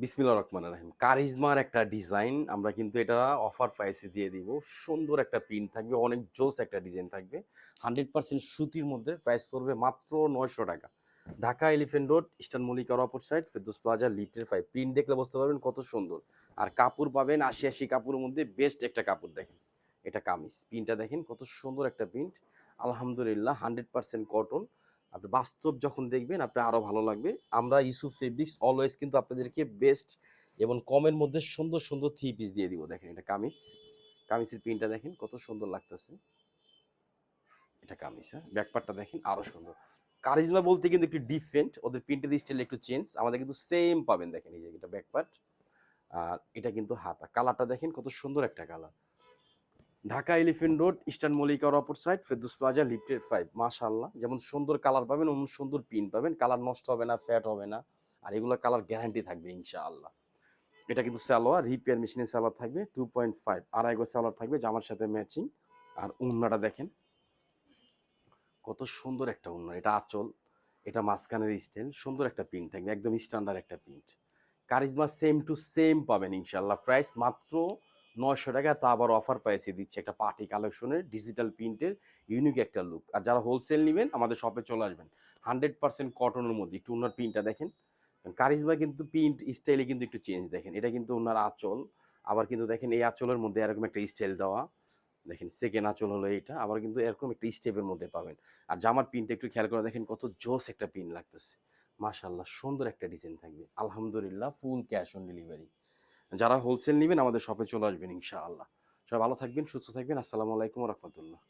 বিসমিল্লাহির রহমানির রহিম। কারিজমার একটা ডিজাইন আমরা কিন্তু এটা অফার প্রাইসে দিয়ে দিব। সুন্দর একটা প্রিন্ট থাকবে, অনেক জোস একটা ডিজাইন থাকবে। 100% সুতির মধ্যে প্রাইস পড়বে মাত্র ৳৯০০। ঢাকা এলিফ্যান্ট রোড, ইস্টার্ন মল্লিকার অপর সাইড, ফেরদৌস প্লাজা, লিফটের 5। প্রিন্ট দেখলে বুঝতে পারবেন কত সুন্দর। আর কাপড় পাবেন ৮০ কাপড়ের মধ্যে বেস্ট একটা কাপড় দেখেন। এটা কামিজ। প্রিন্টটা দেখেন কত সুন্দর একটা প্রিন্ট। আলহামদুলিল্লাহ 100% কটন। আপনি বাস্তব যখন দেখবেন আপনার আরো ভালো লাগবে। আমরা ইউসুফ ফেব্রিক্স অলওয়েজ কিন্তু আপনাদেরকে বেস্ট এবং কমের মধ্যে সুন্দর সুন্দর থ্রি পিস দিয়ে দিব। দেখেন এটা কামিজ, কামিজের প্রিন্টটা দেখেন কত সুন্দর লাগতেছে। এটা কামিজ, হ্যাঁ, ব্যাকপার্টটা দেখেন আরো সুন্দর। কারিজমা বলতে কিন্তু একটু ডিফারেন্ট, ওদের প্রিন্টের স্টাইল একটু চেঞ্জ, আমাদের কিন্তু সেম পাবেন। দেখেন এই যে এটা ব্যাকপার্ট, আর এটা কিন্তু হাতা। কালারটা দেখেন কত সুন্দর একটা colour. Dhaka elephant road, eastern মল্লিকার অপর সাইড, ফেরদৌস প্লাজা, লিফটের 5। মাশাআল্লাহ, যেমন সুন্দর কালার পাবেন অমন সুন্দর প্রিন্ট পাবেন। কালার নষ্ট হবে না, ফ্যাট হবে না, আর এগুলো কালার গ্যারান্টি থাকবে ইনশাআল্লাহ। এটা কিন্তু সালোয়ার, রিপেয়ার মেশিনের সালোয়ার থাকবে 2.5, আড়াই গজ সালোয়ার থাকবে জামার সাথে ম্যাচিং। আর উন্নাটা দেখেন কত সুন্দর একটা উন্না। এটা আঁচল, এটা মাঝখানের স্টাইল, সুন্দর একটা প্রিন্ট থাকবে, একদম স্ট্যান্ডার্ড একটা print. Charisma same to same পাবেন ইনশাল্লাহ। প্রাইস মাত্র ৳৯০০, তা আবার অফার প্রাইসে দিচ্ছে। একটা পার্টি কালেকশনের ডিজিটাল প্রিন্টের ইউনিক একটা লুক। আর যারা হোলসেল নেবেন আমাদের শপে চলে আসবেন। 100% কটনের মধ্যে। একটু উনার প্রিন্টটা দেখেন। কারিজমা কিন্তু প্রিন্ট স্টাইলে কিন্তু একটু চেঞ্জ দেখেন। এটা কিন্তু উনার আঁচল, আবার কিন্তু দেখেন এই আঁচলের মধ্যে এরকম একটা স্টাইল দেওয়া। দেখেন সেকেন্ড আঁচল হলো এইটা, আবার কিন্তু এরকম একটা স্টেপের মধ্যে পাবেন। আর জামার প্রিন্টটা একটু খেয়াল করে দেখেন কত জোস একটা প্রিন্ট লাগতেছে। মাশাআল্লাহ, সুন্দর একটা ডিজাইন থাকবে। আলহামদুলিল্লাহ, ফুল ক্যাশ অন ডেলিভারি। যারা হোলসেল নিবেন আমাদের শপে চলে আসবেন ইনশাআল্লাহ। সবাই ভালো থাকবেন, সুস্থ থাকবেন। আসসালামু আলাইকুম ওয়া রাহমাতুল্লাহ।